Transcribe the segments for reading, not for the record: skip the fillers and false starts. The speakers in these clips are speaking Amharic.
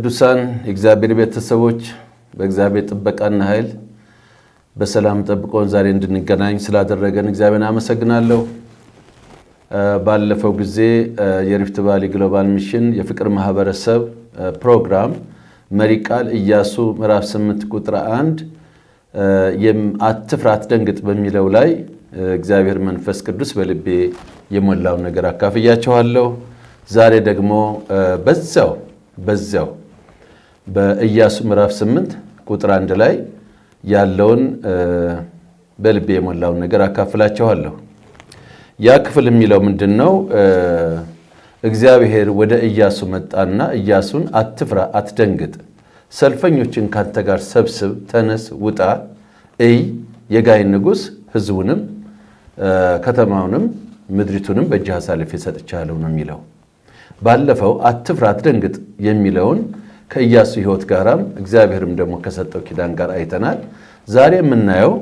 ቅዱሳን የእግዚአብሔር ቤተሰቦች በእግዚአብሔር ጥበቃና ኃይል በሰላም ጠብቆን ዛሬ እንድንገናኝ ስላደረገን እግዚአብሔርን አመሰግናለሁ። ባለፈው ጊዜ የሪፍት ቫሊ ግሎባል ሚሽን የፍቅር ማህበረሰብ ፕሮግራም መሪ ቃል ኢያሱ ምዕራፍ 8 ቁጥር 1 አትፍራ አትደንግጥ በሚለው ላይ እግዚአብሔር መንፈስ ቅዱስ በልቤ የሞላው ነገር አካፍያችኋለሁ። ዛሬ ደግሞ በዛው በኢያሱ ምዕራፍ 8 ቁጥር 1 ላይ ያለውን በልቤ የሞላው ነገር አካፍላችኋለሁ። ያ ክፍል የሚለው ምንድነው? እግዚአብሔር ወደ ኢያሱ መጣና ኢያሱን አትፍራ አትደንግጥ፣ ሰልፈኞችን ካንተ ጋር ሰብስብ፣ ተነስ፣ ውጣ፣ እይ የጋይ ንጉሥ ሕዝቡንም ከተማውንም ምድሪቱንም በእጅህ አሳልፌ ሰጥቻለሁ ነው የሚለው። ባለፈው አትፍራ አትደንግጥ የሚለውን ከኢያሱ ሕይወት ጋራም እግዚአብሔርም ደግሞ ከሰጠው ኪዳን ጋር አይተናል። ዛሬ የምናየው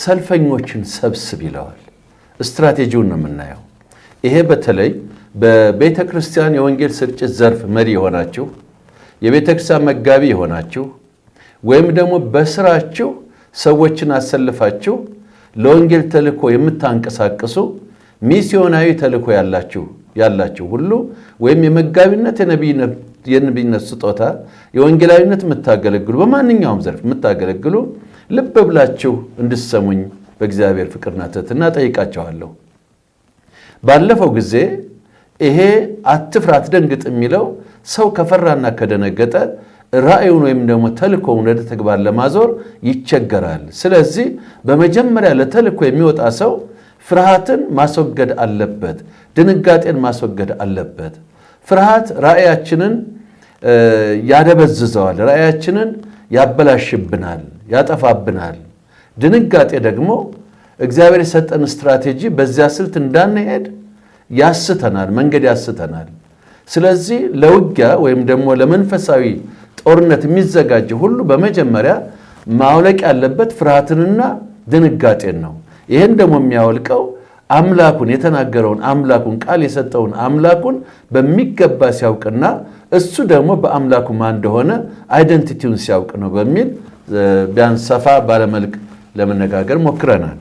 ሰልፈኞችን ሰብስብ ይለዋል። ስትራቴጂውን ነው የምናየው። ይሄ በተለይ በቤተ ክርስቲያን የወንጌል ስርጭት ዘርፍ መሪ የሆናችሁ፣ የቤተ ክርስቲያን መጋቢ የሆናችሁ፣ ወይም ደግሞ በስራችሁ ሰዎችን አሰልፋችሁ ለወንጌል ተልእኮ የምታንቀሳቅሱ ሚስዮናዊ ተልእኮ ያላችሁ ሁሉ ወይም የመጋቢነት የነቢይነት ስጦታ የወንጌላዊነት የምታገለግሉ በማንኛውም ዘርፍ የምታገለግሉ ልብ ብላችሁ እንድትሰሙኝ በእግዚአብሔር ፍቅርና ትሕትና ጠይቃችኋለሁ። ባለፈው ጊዜ ይሄ አትፍራ አትደንግጥ የሚለው ሰው ከፈራና ከደነገጠ ራእዩን ወይም ደግሞ ተልእኮውን ወደ ተግባር ለማዞር ይቸገራል። ስለዚህ በመጀመሪያ ለተልእኮ የሚወጣ ሰው ፍርሃትን ማስወገድ አለበት፣ ድንጋጤን ማስወገድ አለበት። ፍርሃት ራእያችንን ያደበዝዘዋል፣ ራእያችንን ያበላሽብናል፣ ያጠፋብናል። ድንጋጤ ደግሞ እግዚአብሔር የሰጠን ስትራቴጂ በዚያ ስልት እንዳንሄድ ያስተናል፣ መንገድ ያስተናል። ስለዚህ ለውጊያ ወይም ደግሞ ለመንፈሳዊ ጦርነት የሚዘጋጅ ሁሉ በመጀመሪያ ማውለቅ ያለበት ፍርሃትንና ድንጋጤን ነው። ይህን ደግሞ የሚያወልቀው አምላኩን የተናገረውን አምላኩን ቃል የሰጠውን አምላኩን በሚገባ ሲያውቅና እሱ ደግሞ በአምላኩ ማን እንደሆነ አይደንቲቲውን ሲያውቅ ነው በሚል ቢያንስ ሰፋ ባለመልክ ለመነጋገር ሞክረናል።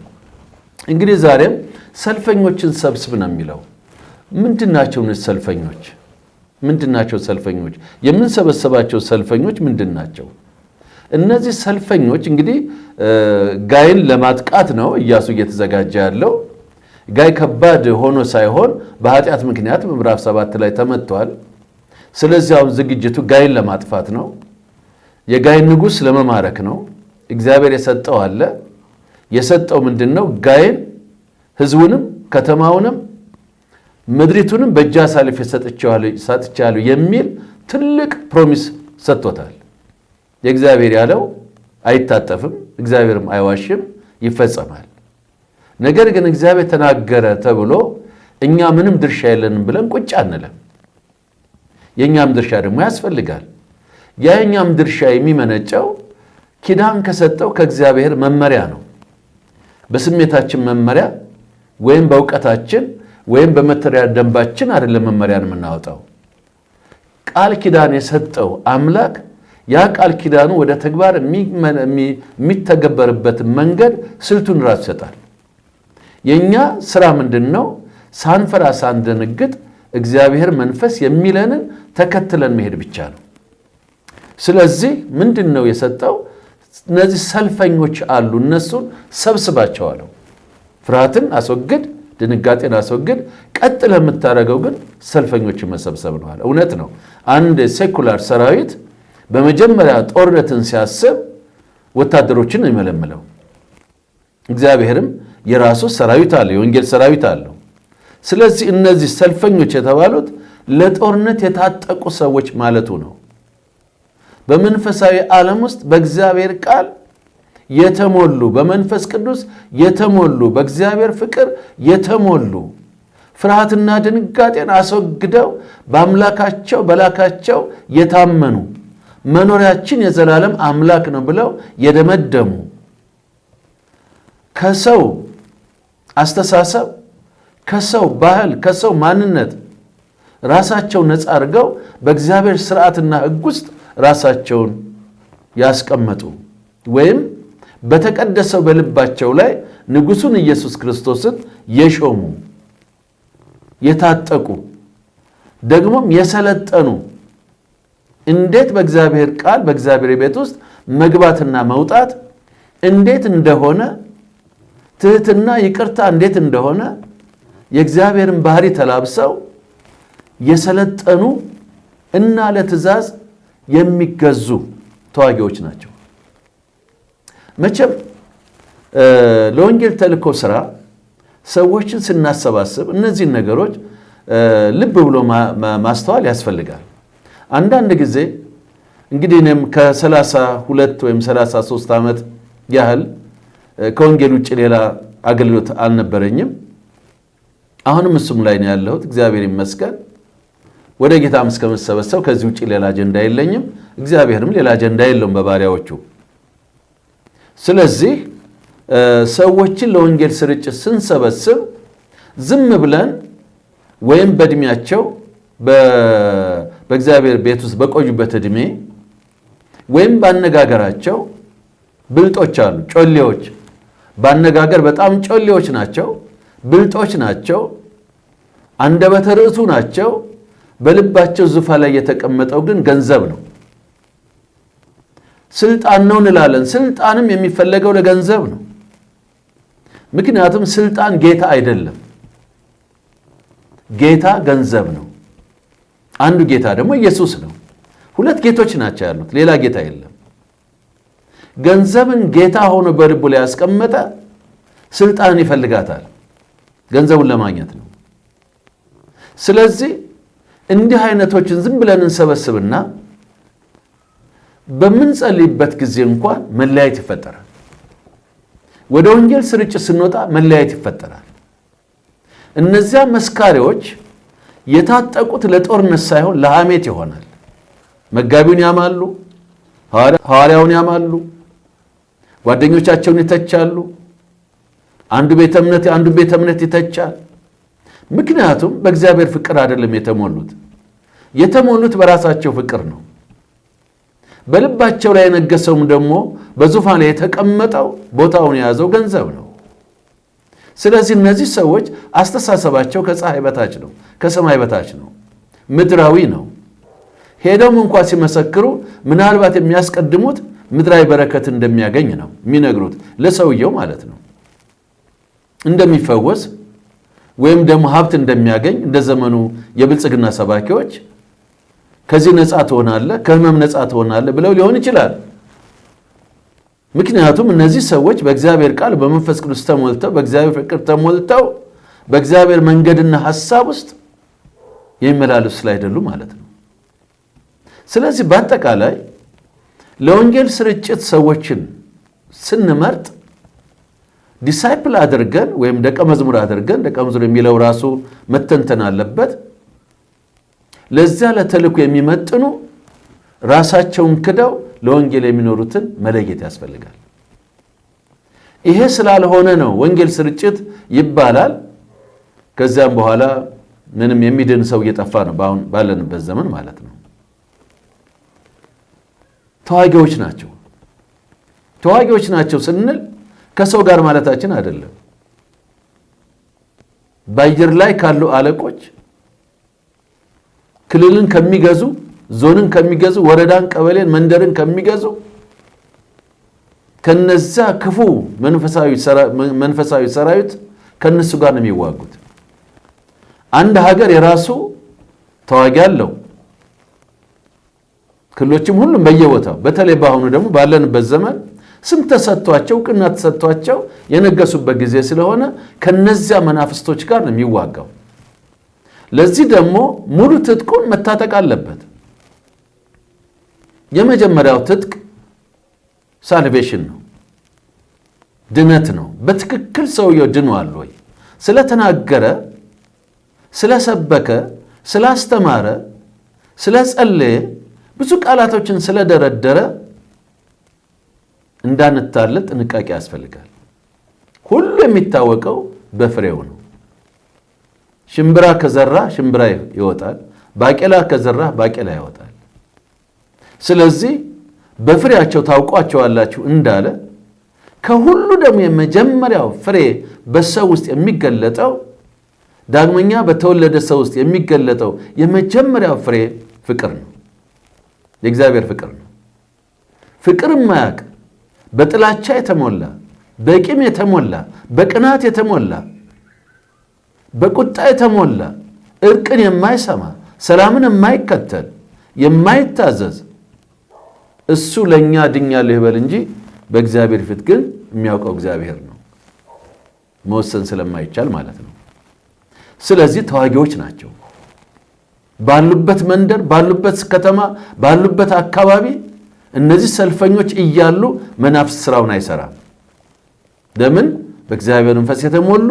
እንግዲህ ዛሬም ሰልፈኞችን ሰብስብ ነው የሚለው። ምንድናቸው ሰልፈኞች? ምንድናቸው ሰልፈኞች? የምንሰበሰባቸው ሰልፈኞች ምንድናቸው? እነዚህ ሰልፈኞች እንግዲህ ጋይን ለማጥቃት ነው ኢያሱ እየተዘጋጀ ያለው። ጋይ ከባድ ሆኖ ሳይሆን በኃጢአት ምክንያት ምዕራፍ 7 ላይ ተመቷል። ስለዚህ አሁን ዝግጅቱ ጋይን ለማጥፋት ነው። የጋይን ንጉሥ ለመማረክ ነው። እግዚአብሔር የሰጠው አለ። የሰጠው ምንድነው? ጋይን ሕዝቡንም ከተማውንም ምድሪቱንም በእጅ አሳልፌ ሰጥቻለሁ የሚል ትልቅ ፕሮሚስ ሰጥቶታል። የእግዚአብሔር ያለው አይታጠፍም፣ እግዚአብሔርም አይዋሽም፣ ይፈጸማል። ነገር ግን እግዚአብሔር ተናገረ ተብሎ እኛ ምንም ድርሻ የለንም ብለን ቁጭ አንለም። የእኛም ድርሻ ደግሞ ያስፈልጋል። የእኛም ድርሻ የሚመነጨው ኪዳን ከሰጠው ከእግዚአብሔር መመሪያ ነው። በስሜታችን መመሪያ ወይም በእውቀታችን ወይም በመተዳደሪያ ደንባችን አይደለም መመሪያን የምናወጣው። ቃል ኪዳን የሰጠው አምላክ ያ ቃል ኪዳኑ ወደ ተግባር የሚተገበርበትን መንገድ ስልቱን ራሱ ይሰጣል። የኛ ስራ ምንድነው? ሳንፈራ ሳንደነግጥ እግዚአብሔር መንፈስ የሚለንን ተከትለን መሄድ ብቻ ነው። ስለዚህ ምንድነው የሰጠው? እነዚህ ሰልፈኞች አሉ፣ እነሱን ሰብስባቸው አለው። ፍርሃትን አስወግድ፣ ድንጋጤን አስወግድ፣ ቀጥለ የምታደርገው ግን ሰልፈኞችን መሰብሰብ ነው አለ። እውነት ነው። አንድ ሴኩላር ሰራዊት በመጀመሪያ ጦርነትን ሲያስብ ወታደሮችን ነው የሚመለምለው። እግዚአብሔርም የራሱ ሰራዊት አለው፣ የወንጌል ሰራዊት አለው። ስለዚህ እነዚህ ሰልፈኞች የተባሉት ለጦርነት የታጠቁ ሰዎች ማለቱ ነው። በመንፈሳዊ ዓለም ውስጥ በእግዚአብሔር ቃል የተሞሉ፣ በመንፈስ ቅዱስ የተሞሉ፣ በእግዚአብሔር ፍቅር የተሞሉ፣ ፍርሃትና ድንጋጤን አስወግደው በአምላካቸው በላካቸው የታመኑ፣ መኖሪያችን የዘላለም አምላክ ነው ብለው የደመደሙ፣ ከሰው አስተሳሰብ፣ ከሰው ባህል፣ ከሰው ማንነት ራሳቸው ነፃ አድርገው በእግዚአብሔር ሥርዓትና ሕግ ውስጥ ራሳቸውን ያስቀመጡ ወይም በተቀደሰው በልባቸው ላይ ንጉሡን ኢየሱስ ክርስቶስን የሾሙ የታጠቁ ደግሞም የሰለጠኑ እንዴት በእግዚአብሔር ቃል በእግዚአብሔር ቤት ውስጥ መግባትና መውጣት እንዴት እንደሆነ ትህትና ይቅርታ እንዴት እንደሆነ የእግዚአብሔርን ባህሪ ተላብሰው የሰለጠኑ እና ለትእዛዝ የሚገዙ ተዋጊዎች ናቸው። መቼም ለወንጌል ተልእኮ ሥራ ሰዎችን ስናሰባስብ እነዚህን ነገሮች ልብ ብሎ ማስተዋል ያስፈልጋል። አንዳንድ ጊዜ እንግዲህ እኔም ከ32 ወይም 33 ዓመት ያህል ከወንጌል ውጭ ሌላ አገልግሎት አልነበረኝም። አሁንም እሱም ላይ ነው ያለሁት፣ እግዚአብሔር ይመስገን። ወደ ጌታም እስከመሰበሰብ ከዚህ ውጭ ሌላ አጀንዳ የለኝም። እግዚአብሔርም ሌላ አጀንዳ የለውም በባሪያዎቹ። ስለዚህ ሰዎችን ለወንጌል ስርጭት ስንሰበስብ ዝም ብለን ወይም በእድሜያቸው በእግዚአብሔር ቤት ውስጥ በቆዩበት እድሜ ወይም ባነጋገራቸው ብልጦች አሉ፣ ጮሌዎች፣ ባነጋገር በጣም ጮሌዎች ናቸው፣ ብልጦች ናቸው፣ አንደበተ ርቱዕ ናቸው። በልባቸው ዙፋን ላይ የተቀመጠው ግን ገንዘብ ነው፣ ስልጣን ነው እንላለን። ስልጣንም የሚፈለገው ለገንዘብ ነው። ምክንያቱም ስልጣን ጌታ አይደለም፣ ጌታ ገንዘብ ነው። አንዱ ጌታ ደግሞ ኢየሱስ ነው። ሁለት ጌቶች ናቸው ያሉት፣ ሌላ ጌታ የለም። ገንዘብን ጌታ ሆኖ በልቡ ላይ ያስቀመጠ ስልጣንን ይፈልጋታል፣ ገንዘቡን ለማግኘት ነው። ስለዚህ እንዲህ አይነቶችን ዝም ብለን እንሰበስብና በምንጸልይበት ጊዜ እንኳን መለያየት ይፈጠራል። ወደ ወንጌል ስርጭት ስንወጣ መለያየት ይፈጠራል። እነዚያ መስካሪዎች የታጠቁት ለጦርነት ሳይሆን ለሐሜት ይሆናል። መጋቢውን ያማሉ፣ ሐዋርያውን ያማሉ፣ ጓደኞቻቸውን ይተቻሉ። አንዱ ቤተ እምነት ይተቻል። ምክንያቱም በእግዚአብሔር ፍቅር አይደለም የተሞሉት በራሳቸው ፍቅር ነው። በልባቸው ላይ የነገሰውም ደግሞ በዙፋን ላይ የተቀመጠው ቦታውን የያዘው ገንዘብ ነው። ስለዚህ እነዚህ ሰዎች አስተሳሰባቸው ከፀሐይ በታች ነው፣ ከሰማይ በታች ነው፣ ምድራዊ ነው። ሄደውም እንኳን ሲመሰክሩ ምናልባት የሚያስቀድሙት ምድራዊ በረከት እንደሚያገኝ ነው የሚነግሩት፣ ለሰውየው ማለት ነው። እንደሚፈወስ ወይም ደግሞ ሀብት እንደሚያገኝ እንደ ዘመኑ የብልጽግና ሰባኪዎች ከዚህ ነፃ ትሆናለህ፣ ከህመም ነፃ ትሆናለህ ብለው ሊሆን ይችላል። ምክንያቱም እነዚህ ሰዎች በእግዚአብሔር ቃል በመንፈስ ቅዱስ ተሞልተው በእግዚአብሔር ፍቅር ተሞልተው በእግዚአብሔር መንገድና ሐሳብ ውስጥ የሚመላለሱ ስላይደሉ ማለት ነው። ስለዚህ በአጠቃላይ ለወንጌል ስርጭት ሰዎችን ስንመርጥ ዲሳይፕል አድርገን ወይም ደቀ መዝሙር አድርገን፣ ደቀ መዝሙር የሚለው ራሱ መተንተን አለበት። ለዚያ ለተልእኮ የሚመጥኑ ራሳቸውን ክደው ለወንጌል የሚኖሩትን መለየት ያስፈልጋል። ይሄ ስላልሆነ ነው ወንጌል ስርጭት ይባላል። ከዚያም በኋላ ምንም የሚድን ሰው እየጠፋ ነው ባሁን ባለንበት ዘመን ማለት ነው። ተዋጊዎች ናቸው ስንል ከሰው ጋር ማለታችን አይደለም። በአየር ላይ ካሉ አለቆች ክልልን ከሚገዙ፣ ዞንን ከሚገዙ፣ ወረዳን፣ ቀበሌን፣ መንደርን ከሚገዙ ከነዛ ክፉ መንፈሳዊ ሰራዊት ከነሱ ጋር ነው የሚዋጉት። አንድ ሀገር የራሱ ተዋጊ አለው። ክልሎችም ሁሉም በየቦታው በተለይ በአሁኑ ደግሞ ባለንበት ዘመን ስም ተሰጥቷቸው ቅና ተሰጥቷቸው የነገሱበት ጊዜ ስለሆነ ከነዚያ መናፍስቶች ጋር ነው የሚዋጋው። ለዚህ ደግሞ ሙሉ ትጥቁን መታጠቅ አለበት። የመጀመሪያው ትጥቅ ሳልቬሽን ነው፣ ድነት ነው። በትክክል ሰውየው ድኗል ወይ? ስለተናገረ፣ ስለሰበከ፣ ስላስተማረ፣ ስለጸለየ፣ ብዙ ቃላቶችን ስለደረደረ እንዳንታለል ጥንቃቄ ያስፈልጋል። ሁሉ የሚታወቀው በፍሬው ነው። ሽምብራ ከዘራ ሽምብራ ይወጣል። ባቄላ ከዘራህ ባቄላ ያወጣል። ስለዚህ በፍሬያቸው ታውቋቸዋላችሁ እንዳለ ከሁሉ ደግሞ የመጀመሪያው ፍሬ በሰው ውስጥ የሚገለጠው ዳግመኛ በተወለደ ሰው ውስጥ የሚገለጠው የመጀመሪያው ፍሬ ፍቅር ነው። የእግዚአብሔር ፍቅር ነው። ፍቅር የማያውቅ በጥላቻ የተሞላ በቂም የተሞላ በቅናት የተሞላ በቁጣ የተሞላ እርቅን የማይሰማ ሰላምን የማይከተል የማይታዘዝ እሱ ለኛ ድኛለሁ ይበል እንጂ በእግዚአብሔር ፊት ግን የሚያውቀው እግዚአብሔር ነው። መወሰን ስለማይቻል ማለት ነው። ስለዚህ ተዋጊዎች ናቸው። ባሉበት መንደር፣ ባሉበት ከተማ፣ ባሉበት አካባቢ እነዚህ ሰልፈኞች እያሉ መናፍስት ስራውን አይሰራም። ለምን? በእግዚአብሔር መንፈስ የተሞሉ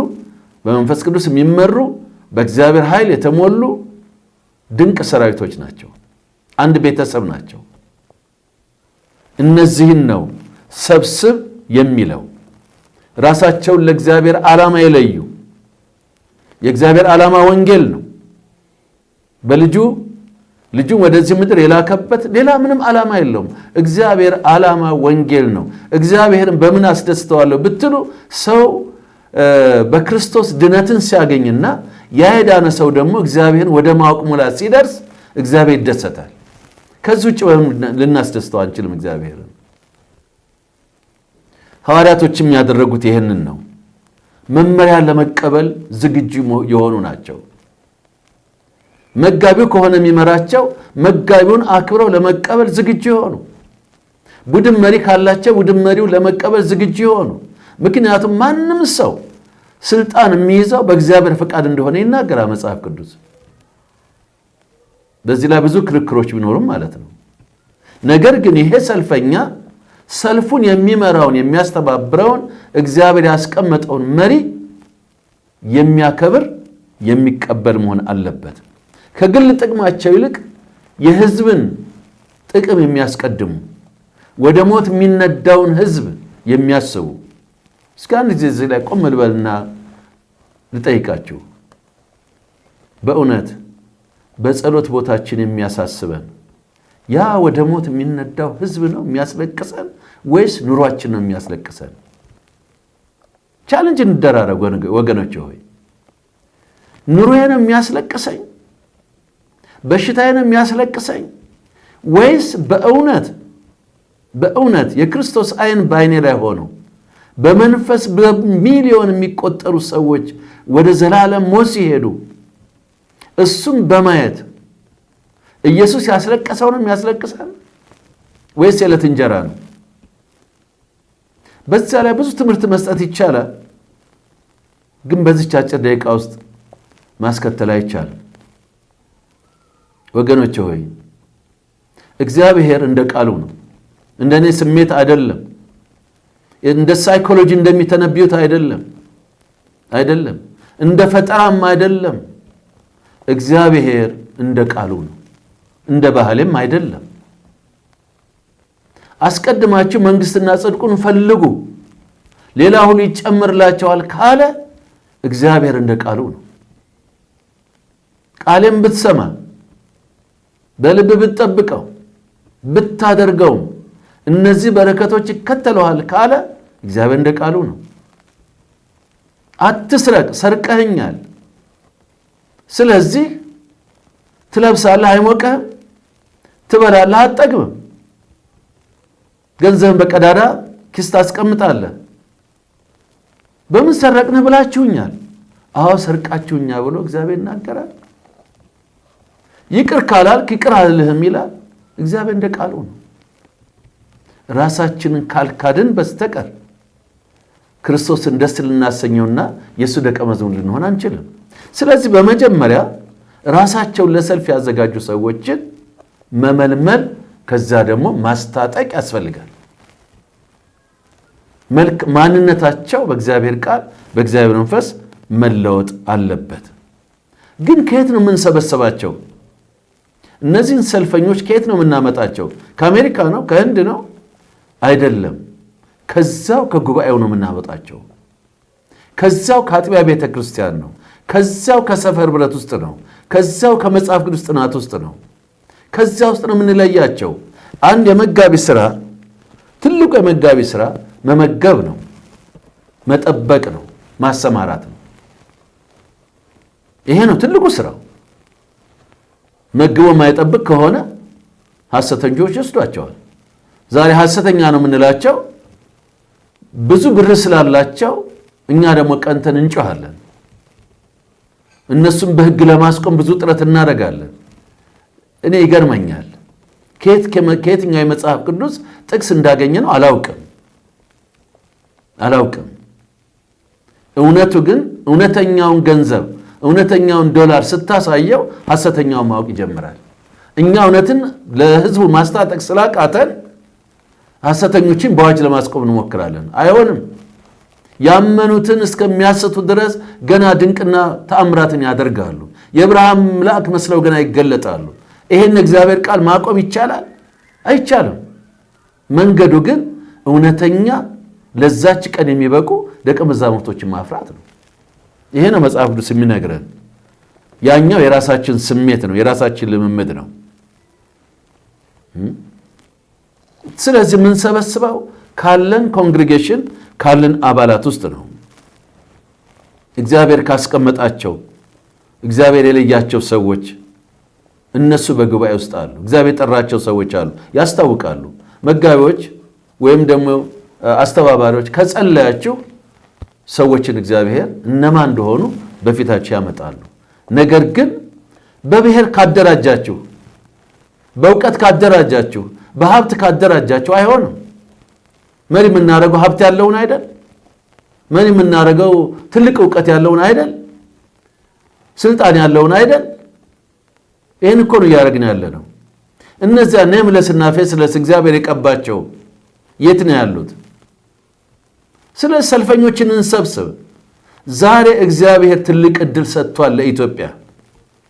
በመንፈስ ቅዱስ የሚመሩ በእግዚአብሔር ኃይል የተሞሉ ድንቅ ሰራዊቶች ናቸው። አንድ ቤተሰብ ናቸው። እነዚህን ነው ሰብስብ የሚለው። ራሳቸውን ለእግዚአብሔር ዓላማ የለዩ። የእግዚአብሔር ዓላማ ወንጌል ነው። ልጁን ወደዚህ ምድር የላከበት ሌላ ምንም ዓላማ የለውም። እግዚአብሔር ዓላማ ወንጌል ነው። እግዚአብሔርን በምን አስደስተዋለሁ ብትሉ ሰው በክርስቶስ ድነትን ሲያገኝና ያዳነ ሰው ደግሞ እግዚአብሔርን ወደ ማወቅ ሙላት ሲደርስ እግዚአብሔር ይደሰታል። ከዚህ ውጭ ልናስደስተው አንችልም እግዚአብሔርን። ሐዋርያቶችም ያደረጉት ይሄንን ነው። መመሪያ ለመቀበል ዝግጁ የሆኑ ናቸው። መጋቢው ከሆነ የሚመራቸው መጋቢውን አክብረው ለመቀበል ዝግጁ የሆኑ፣ ቡድን መሪ ካላቸው ቡድን መሪው ለመቀበል ዝግጁ የሆኑ። ምክንያቱም ማንም ሰው ስልጣን የሚይዘው በእግዚአብሔር ፈቃድ እንደሆነ ይናገራል መጽሐፍ ቅዱስ። በዚህ ላይ ብዙ ክርክሮች ቢኖሩም ማለት ነው። ነገር ግን ይሄ ሰልፈኛ ሰልፉን የሚመራውን የሚያስተባብረውን እግዚአብሔር ያስቀመጠውን መሪ የሚያከብር የሚቀበል መሆን አለበት። ከግል ጥቅማቸው ይልቅ የሕዝብን ጥቅም የሚያስቀድሙ ወደ ሞት የሚነዳውን ሕዝብ የሚያስቡ። እስከ አንድ ጊዜ እዚህ ላይ ቆም ልበልና ልጠይቃችሁ። በእውነት በጸሎት ቦታችን የሚያሳስበን ያ ወደ ሞት የሚነዳው ሕዝብ ነው የሚያስለቅሰን ወይስ ኑሯችን ነው የሚያስለቅሰን? ቻሌንጅ እንደራረግ ወገኖች ሆይ። ኑሮዬ ነው የሚያስለቅሰኝ? በሽታዬ ነው የሚያስለቅሰኝ? ወይስ በእውነት የክርስቶስ ዓይን በዓይኔ ላይ ሆኖ በመንፈስ በሚሊዮን የሚቆጠሩ ሰዎች ወደ ዘላለም ሞት ሲሄዱ እሱም በማየት ኢየሱስ ያስለቀሰው ነው የሚያስለቅሰን ወይስ የዕለት እንጀራ ነው? በዚያ ላይ ብዙ ትምህርት መስጠት ይቻላል፣ ግን በዚች አጭር ደቂቃ ውስጥ ማስከተል አይቻልም። ወገኖች ሆይ እግዚአብሔር እንደ ቃሉ ነው። እንደኔ ስሜት አይደለም። እንደ ሳይኮሎጂ እንደሚተነብዩት አይደለም። እንደ ፈጠራም አይደለም። እግዚአብሔር እንደ ቃሉ ነው። እንደ ባህልም አይደለም። አስቀድማችሁ መንግስትና ጽድቁን ፈልጉ ሌላ ሁሉ ይጨመርላችኋል ካለ እግዚአብሔር እንደ ቃሉ ነው። ቃሌን ብትሰማ በልብ ብትጠብቀው ብታደርገው እነዚህ በረከቶች ይከተሉሃል ካለ እግዚአብሔር እንደ ቃሉ ነው። አትስረቅ፣ ሰርቀኸኛል፣ ስለዚህ ትለብሳለህ አይሞቅህም፣ ትበላለህ አትጠግብም፣ ገንዘብን በቀዳዳ ኪስ ታስቀምጣለህ። በምን ሰረቅንህ ብላችሁኛል? አዎ ሰርቃችሁኛል ብሎ እግዚአብሔር ይናገራል። ይቅር ካላልክ ይቅር አልልህም ይላል። እግዚአብሔር እንደ ቃሉ ነው። ራሳችንን ካልካድን በስተቀር ክርስቶስን ደስ ልናሰኘውና የእሱ ደቀ መዝሙር ልንሆን አንችልም። ስለዚህ በመጀመሪያ ራሳቸውን ለሰልፍ ያዘጋጁ ሰዎችን መመልመል፣ ከዛ ደግሞ ማስታጠቅ ያስፈልጋል። ማንነታቸው በእግዚአብሔር ቃል በእግዚአብሔር መንፈስ መለወጥ አለበት። ግን ከየት ነው የምንሰበሰባቸው? እነዚህን ሰልፈኞች ከየት ነው የምናመጣቸው? ከአሜሪካ ነው? ከህንድ ነው? አይደለም። ከዛው ከጉባኤው ነው የምናመጣቸው። ከዛው ከአጥቢያ ቤተ ክርስቲያን ነው። ከዛው ከሰፈር ብረት ውስጥ ነው። ከዛው ከመጽሐፍ ቅዱስ ጥናት ውስጥ ነው። ከዛ ውስጥ ነው የምንለያቸው። አንድ የመጋቢ ሥራ ትልቁ የመጋቢ ሥራ መመገብ ነው፣ መጠበቅ ነው፣ ማሰማራት ነው። ይሄ ነው ትልቁ ሥራው። መግቦ የማይጠብቅ ከሆነ ሐሰተኞች ይወስዷቸዋል። ዛሬ ሐሰተኛ ነው የምንላቸው ብዙ ብር ስላላቸው፣ እኛ ደግሞ ቀንተን እንጮሃለን። እነሱም በሕግ ለማስቆም ብዙ ጥረት እናደርጋለን። እኔ ይገርመኛል ከየትኛው የመጽሐፍ ቅዱስ ጥቅስ እንዳገኘ ነው አላውቅም። እውነቱ ግን እውነተኛውን ገንዘብ እውነተኛውን ዶላር ስታሳየው ሐሰተኛውን ማወቅ ይጀምራል። እኛ እውነትን ለሕዝቡ ማስታጠቅ ስላቃተን ሐሰተኞችን በአዋጅ ለማስቆም እንሞክራለን። አይሆንም። ያመኑትን እስከሚያስቱ ድረስ ገና ድንቅና ተአምራትን ያደርጋሉ። የአብርሃም መልአክ መስለው ገና ይገለጣሉ። ይሄን እግዚአብሔር ቃል ማቆም ይቻላል? አይቻልም። መንገዱ ግን እውነተኛ ለዛች ቀን የሚበቁ ደቀ መዛሙርቶችን ማፍራት ነው። ይሄ ነው መጽሐፍ ቅዱስ የሚነግረን። ያኛው የራሳችን ስሜት ነው፣ የራሳችን ልምምድ ነው። ስለዚህ የምንሰበስበው ካለን ኮንግሪጌሽን ካለን አባላት ውስጥ ነው። እግዚአብሔር ካስቀመጣቸው እግዚአብሔር የለያቸው ሰዎች እነሱ በጉባኤ ውስጥ አሉ። እግዚአብሔር የጠራቸው ሰዎች አሉ፣ ያስታውቃሉ። መጋቢዎች ወይም ደግሞ አስተባባሪዎች ከጸለያችሁ ሰዎችን እግዚአብሔር እነማን እንደሆኑ በፊታችሁ ያመጣሉ። ነገር ግን በብሔር ካደራጃችሁ፣ በእውቀት ካደራጃችሁ፣ በሀብት ካደራጃችሁ አይሆንም። መሪ የምናደርገው ሀብት ያለውን አይደል? መሪ የምናደርገው ትልቅ እውቀት ያለውን አይደል? ስልጣን ያለውን አይደል? ይህን እኮ ነው እያደረግን ያለ ነው። እነዚያ ኔምለስና ፌስለስ እግዚአብሔር የቀባቸው የት ነው ያሉት? ስለ ሰልፈኞችን እንሰብስብ። ዛሬ እግዚአብሔር ትልቅ ዕድል ሰጥቷል ለኢትዮጵያ።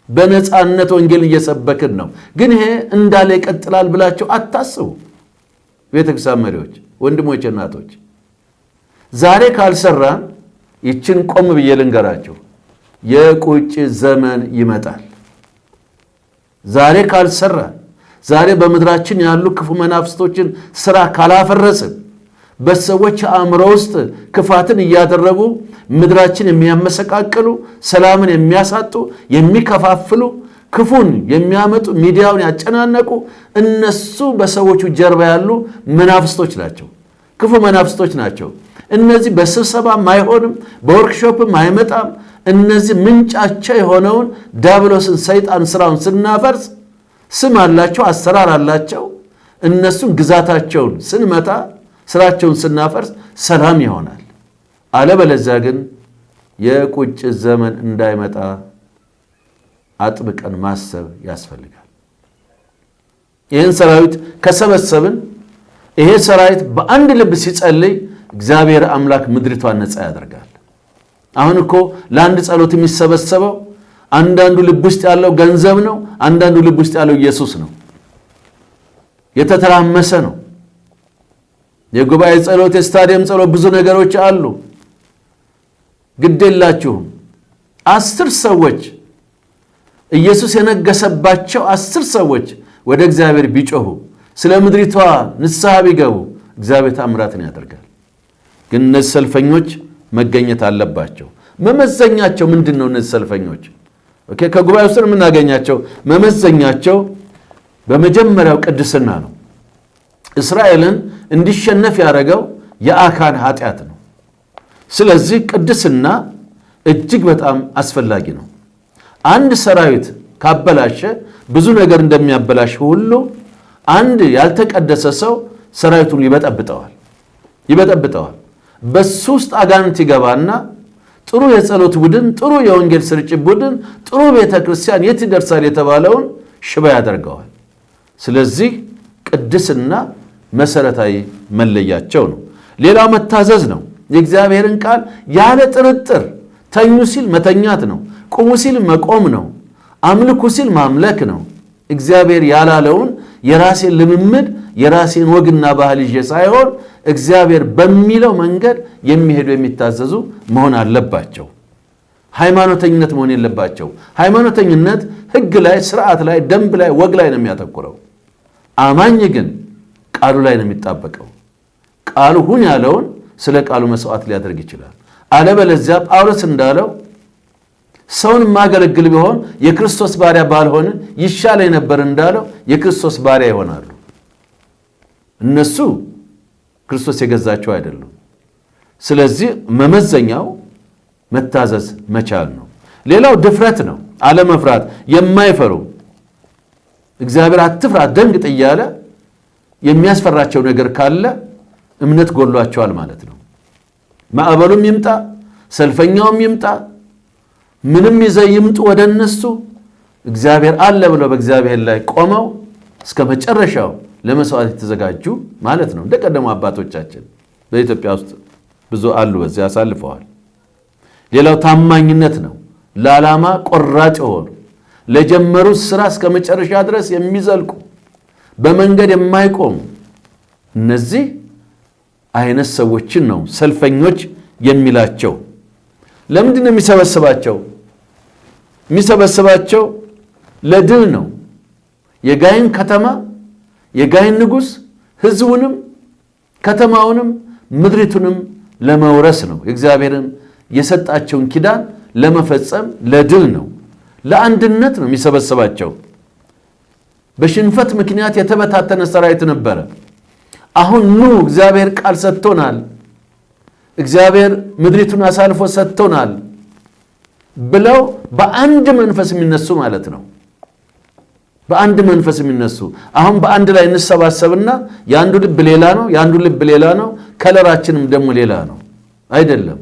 በነፃነት ወንጌል እየሰበክን ነው። ግን ይሄ እንዳለ ይቀጥላል ብላችሁ አታስቡ። ቤተክርስቲያን መሪዎች፣ ወንድሞች፣ እናቶች ዛሬ ካልሰራን ይችን ቆም ብዬ ልንገራችሁ፣ የቁጭ ዘመን ይመጣል። ዛሬ ካልሰራን፣ ዛሬ በምድራችን ያሉ ክፉ መናፍስቶችን ሥራ ካላፈረስን፣ በሰዎች አእምሮ ውስጥ ክፋትን እያደረጉ ምድራችን የሚያመሰቃቅሉ፣ ሰላምን የሚያሳጡ፣ የሚከፋፍሉ፣ ክፉን የሚያመጡ፣ ሚዲያውን ያጨናነቁ እነሱ በሰዎቹ ጀርባ ያሉ መናፍስቶች ናቸው፣ ክፉ መናፍስቶች ናቸው። እነዚህ በስብሰባም አይሆንም፣ በወርክሾፕም አይመጣም። እነዚህ ምንጫቸው የሆነውን ዲያብሎስን፣ ሰይጣን ስራውን ስናፈርስ ስም አላቸው፣ አሰራር አላቸው። እነሱን ግዛታቸውን ስንመታ፣ ስራቸውን ስናፈርስ ሰላም ይሆናል። አለበለዚያ ግን የቁጭት ዘመን እንዳይመጣ አጥብቀን ማሰብ ያስፈልጋል። ይህን ሰራዊት ከሰበሰብን፣ ይሄ ሰራዊት በአንድ ልብ ሲጸልይ እግዚአብሔር አምላክ ምድሪቷን ነፃ ያደርጋል። አሁን እኮ ለአንድ ጸሎት የሚሰበሰበው አንዳንዱ ልብ ውስጥ ያለው ገንዘብ ነው፣ አንዳንዱ ልብ ውስጥ ያለው ኢየሱስ ነው። የተተራመሰ ነው። የጉባኤ ጸሎት፣ የስታዲየም ጸሎት፣ ብዙ ነገሮች አሉ። ግዴላችሁም 10 ሰዎች ኢየሱስ የነገሰባቸው 10 ሰዎች ወደ እግዚአብሔር ቢጮሁ፣ ስለ ምድሪቷ ንስሐ ቢገቡ እግዚአብሔር ታምራትን ያደርጋል። ግን እነዚህ ሰልፈኞች መገኘት አለባቸው። መመዘኛቸው ምንድን ነው? እነዚህ ሰልፈኞች ከጉባኤ ውስጥ የምናገኛቸው መመዘኛቸው በመጀመሪያው ቅድስና ነው። እስራኤልን እንዲሸነፍ ያደረገው የአካን ኃጢአት ነው። ስለዚህ ቅድስና እጅግ በጣም አስፈላጊ ነው። አንድ ሰራዊት ካበላሸ ብዙ ነገር እንደሚያበላሽ ሁሉ አንድ ያልተቀደሰ ሰው ሰራዊቱን ይበጠብጠዋል። በሱ ውስጥ አጋንንት ይገባና ጥሩ የጸሎት ቡድን፣ ጥሩ የወንጌል ስርጭት ቡድን፣ ጥሩ ቤተ ክርስቲያን የት ይደርሳል የተባለውን ሽባ ያደርገዋል። ስለዚህ ቅድስና መሰረታዊ መለያቸው ነው። ሌላው መታዘዝ ነው። የእግዚአብሔርን ቃል ያለ ጥርጥር ተኙ ሲል መተኛት ነው። ቁሙ ሲል መቆም ነው። አምልኩ ሲል ማምለክ ነው። እግዚአብሔር ያላለውን የራሴን ልምምድ የራሴን ወግና ባህል ይዤ ሳይሆን እግዚአብሔር በሚለው መንገድ የሚሄዱ የሚታዘዙ መሆን አለባቸው። ሃይማኖተኝነት መሆን የለባቸው። ሃይማኖተኝነት ሕግ ላይ፣ ስርዓት ላይ፣ ደንብ ላይ፣ ወግ ላይ ነው የሚያተኩረው። አማኝ ግን ቃሉ ላይ ነው የሚጣበቀው። ቃሉ ሁን ያለውን ስለ ቃሉ መስዋዕት ሊያደርግ ይችላል። አለበለዚያ ጳውሎስ እንዳለው ሰውን ማገለግል ቢሆን የክርስቶስ ባሪያ ባልሆን ይሻለኝ ነበር እንዳለው የክርስቶስ ባሪያ ይሆናሉ። እነሱ ክርስቶስ የገዛቸው አይደሉም። ስለዚህ መመዘኛው መታዘዝ መቻል ነው። ሌላው ድፍረት ነው፣ አለመፍራት። የማይፈሩ እግዚአብሔር አትፍራ ደንግጥ እያለ የሚያስፈራቸው ነገር ካለ እምነት ጎሏቸዋል ማለት ነው። ማዕበሉም ይምጣ፣ ሰልፈኛውም ይምጣ፣ ምንም ይዘው ይምጡ ወደ እነሱ እግዚአብሔር አለ ብለው በእግዚአብሔር ላይ ቆመው እስከ መጨረሻው ለመስዋዕት የተዘጋጁ ማለት ነው። እንደቀደሙ አባቶቻችን በኢትዮጵያ ውስጥ ብዙ አሉ፣ በዚያ ያሳልፈዋል። ሌላው ታማኝነት ነው። ለዓላማ ቆራጥ የሆኑ ለጀመሩት ስራ እስከ መጨረሻ ድረስ የሚዘልቁ በመንገድ የማይቆሙ እነዚህ አይነት ሰዎችን ነው ሰልፈኞች የሚላቸው። ለምንድን ነው የሚሰበስባቸው? የሚሰበስባቸው ለድል ነው። የጋይን ከተማ የጋይን ንጉሥ ሕዝቡንም ከተማውንም ምድሪቱንም ለመውረስ ነው። እግዚአብሔርን የሰጣቸውን ኪዳን ለመፈጸም ለድል ነው። ለአንድነት ነው የሚሰበስባቸው። በሽንፈት ምክንያት የተበታተነ ሰራዊት ነበረ። አሁን ኑ እግዚአብሔር ቃል ሰጥቶናል፣ እግዚአብሔር ምድሪቱን አሳልፎ ሰጥቶናል ብለው በአንድ መንፈስ የሚነሱ ማለት ነው። በአንድ መንፈስ የሚነሱ አሁን በአንድ ላይ እንሰባሰብና የአንዱ ልብ ሌላ ነው፣ የአንዱ ልብ ሌላ ነው፣ ከለራችንም ደግሞ ሌላ ነው አይደለም።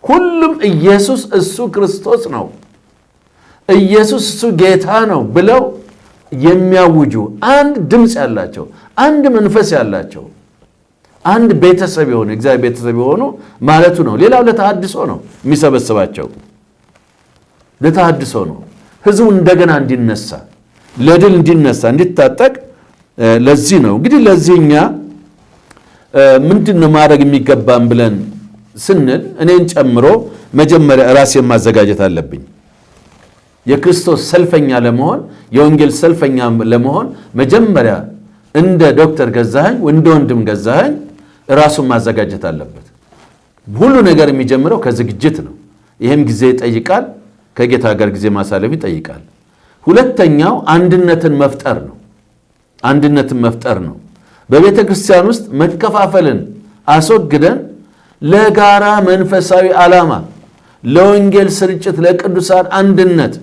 ሁሉም ኢየሱስ እሱ ክርስቶስ ነው፣ ኢየሱስ እሱ ጌታ ነው ብለው የሚያውጁ አንድ ድምፅ ያላቸው፣ አንድ መንፈስ ያላቸው፣ አንድ ቤተሰብ የሆኑ እግዚአብሔር ቤተሰብ የሆኑ ማለቱ ነው። ሌላው ለተሐድሶ ነው የሚሰበስባቸው፣ ለተሐድሶ ነው። ህዝቡ እንደገና እንዲነሳ፣ ለድል እንዲነሳ፣ እንዲታጠቅ። ለዚህ ነው እንግዲህ ለዚህኛ ምንድነው ማድረግ የሚገባን ብለን ስንል እኔን ጨምሮ መጀመሪያ ራሴን ማዘጋጀት አለብኝ። የክርስቶስ ሰልፈኛ ለመሆን የወንጌል ሰልፈኛ ለመሆን መጀመሪያ እንደ ዶክተር ገዛኸኝ እንደ ወንድም ገዛኸኝ ራሱን ማዘጋጀት አለበት። ሁሉ ነገር የሚጀምረው ከዝግጅት ነው። ይህም ጊዜ ይጠይቃል፣ ከጌታ ጋር ጊዜ ማሳለፍ ይጠይቃል። ሁለተኛው አንድነትን መፍጠር ነው። አንድነትን መፍጠር ነው። በቤተ ክርስቲያን ውስጥ መከፋፈልን አስወግደን ለጋራ መንፈሳዊ ዓላማ፣ ለወንጌል ስርጭት፣ ለቅዱሳን አንድነት፣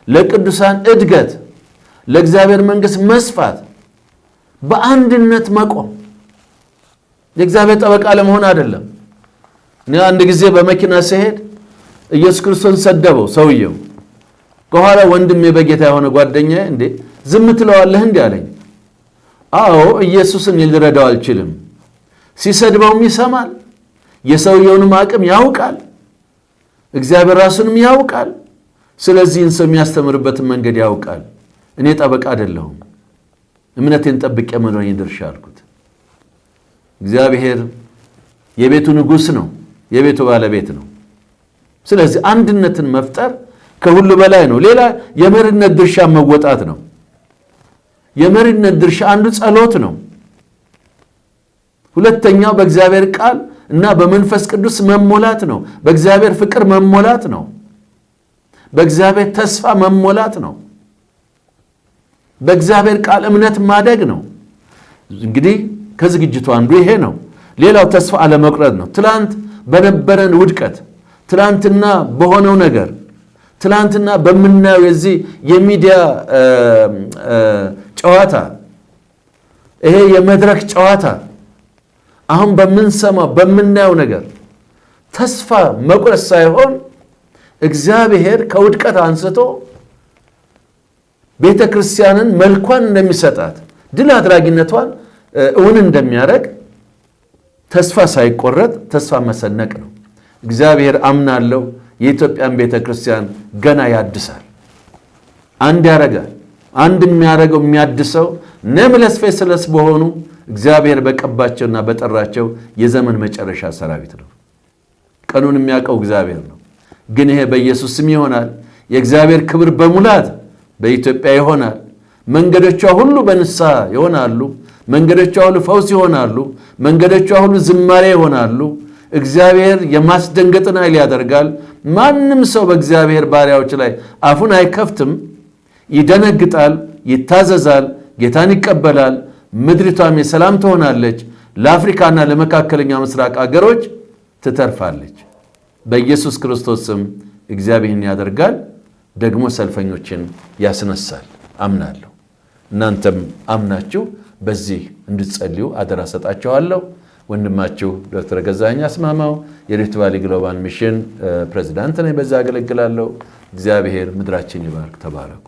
ለቅዱሳን እድገት፣ ለእግዚአብሔር መንግሥት መስፋት በአንድነት መቆም። የእግዚአብሔር ጠበቃ ለመሆን አይደለም። እኔ አንድ ጊዜ በመኪና ሲሄድ ኢየሱስ ክርስቶስን ሰደበው ሰውየው። ከኋላ ወንድሜ በጌታ የሆነ ጓደኛዬ እንዴ ዝም ትለዋለህ እንዲህ አለኝ። አዎ ኢየሱስን ልረዳው አልችልም። ሲሰድበውም ይሰማል፣ የሰውየውንም አቅም ያውቃል፣ እግዚአብሔር ራሱንም ያውቃል። ስለዚህ ሰው የሚያስተምርበትን መንገድ ያውቃል። እኔ ጠበቃ አይደለሁም፣ እምነቴን ጠብቄ መኖር ድርሻ አልኩት። እግዚአብሔር የቤቱ ንጉሥ ነው፣ የቤቱ ባለቤት ነው። ስለዚህ አንድነትን መፍጠር ከሁሉ በላይ ነው። ሌላ የመሪነት ድርሻ መወጣት ነው። የመሪነት ድርሻ አንዱ ጸሎት ነው። ሁለተኛው በእግዚአብሔር ቃል እና በመንፈስ ቅዱስ መሞላት ነው። በእግዚአብሔር ፍቅር መሞላት ነው። በእግዚአብሔር ተስፋ መሞላት ነው። በእግዚአብሔር ቃል እምነት ማደግ ነው። እንግዲህ ከዝግጅቱ አንዱ ይሄ ነው። ሌላው ተስፋ አለመቁረጥ ነው። ትላንት በነበረን ውድቀት፣ ትላንትና በሆነው ነገር፣ ትላንትና በምናየው የዚህ የሚዲያ ጨዋታ፣ ይሄ የመድረክ ጨዋታ፣ አሁን በምንሰማው በምናየው ነገር ተስፋ መቁረጥ ሳይሆን እግዚአብሔር ከውድቀት አንስቶ ቤተ ክርስቲያንን መልኳን እንደሚሰጣት ድል አድራጊነቷን እውን እንደሚያደርግ ተስፋ ሳይቆረጥ ተስፋ መሰነቅ ነው። እግዚአብሔር አምናለሁ የኢትዮጵያን ቤተ ክርስቲያን ገና ያድሳል፣ አንድ ያደርጋል። አንድ የሚያደርገው የሚያድሰው ነምለስ ፌስለስ በሆኑ እግዚአብሔር በቀባቸውና በጠራቸው የዘመን መጨረሻ ሰራዊት ነው። ቀኑን የሚያውቀው እግዚአብሔር ነው። ግን ይሄ በኢየሱስ ስም ይሆናል። የእግዚአብሔር ክብር በሙላት በኢትዮጵያ ይሆናል። መንገዶቿ ሁሉ በንስሐ ይሆናሉ። መንገዶቿ ሁሉ ፈውስ ይሆናሉ። መንገዶቿ ሁሉ ዝማሬ ይሆናሉ። እግዚአብሔር የማስደንገጥን ኃይል ያደርጋል። ማንም ሰው በእግዚአብሔር ባሪያዎች ላይ አፉን አይከፍትም። ይደነግጣል፣ ይታዘዛል፣ ጌታን ይቀበላል። ምድሪቷም የሰላም ትሆናለች። ለአፍሪካና ለመካከለኛው ምስራቅ አገሮች ትተርፋለች። በኢየሱስ ክርስቶስ ስም እግዚአብሔርን ያደርጋል። ደግሞ ሰልፈኞችን ያስነሳል። አምናለሁ። እናንተም አምናችሁ በዚህ እንድትጸልዩ አደራ ሰጣችኋለሁ። ወንድማችሁ ዶክተር ገዛኸኝ አስማማው የሪፍት ቫሊ ግሎባል ሚሽን ፕሬዝዳንት ነኝ። በዛ አገለግላለሁ። እግዚአብሔር ምድራችን ይባርክ። ተባረኩ።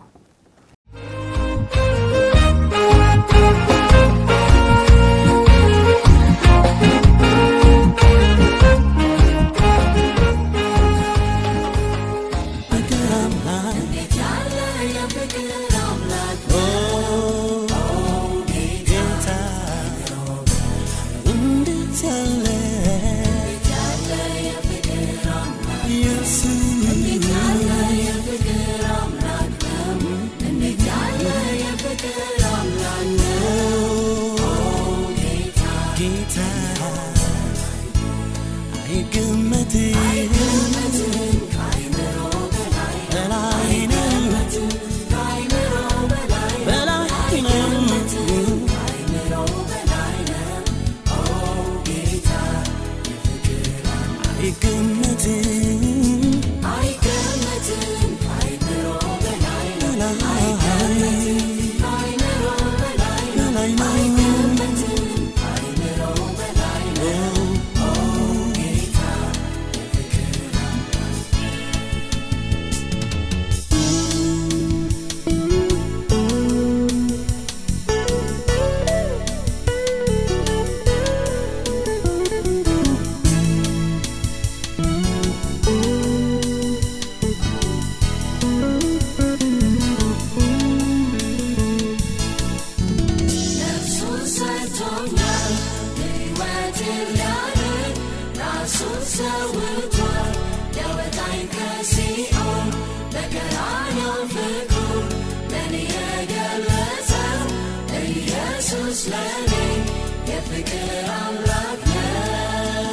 የፍቅር አምላክ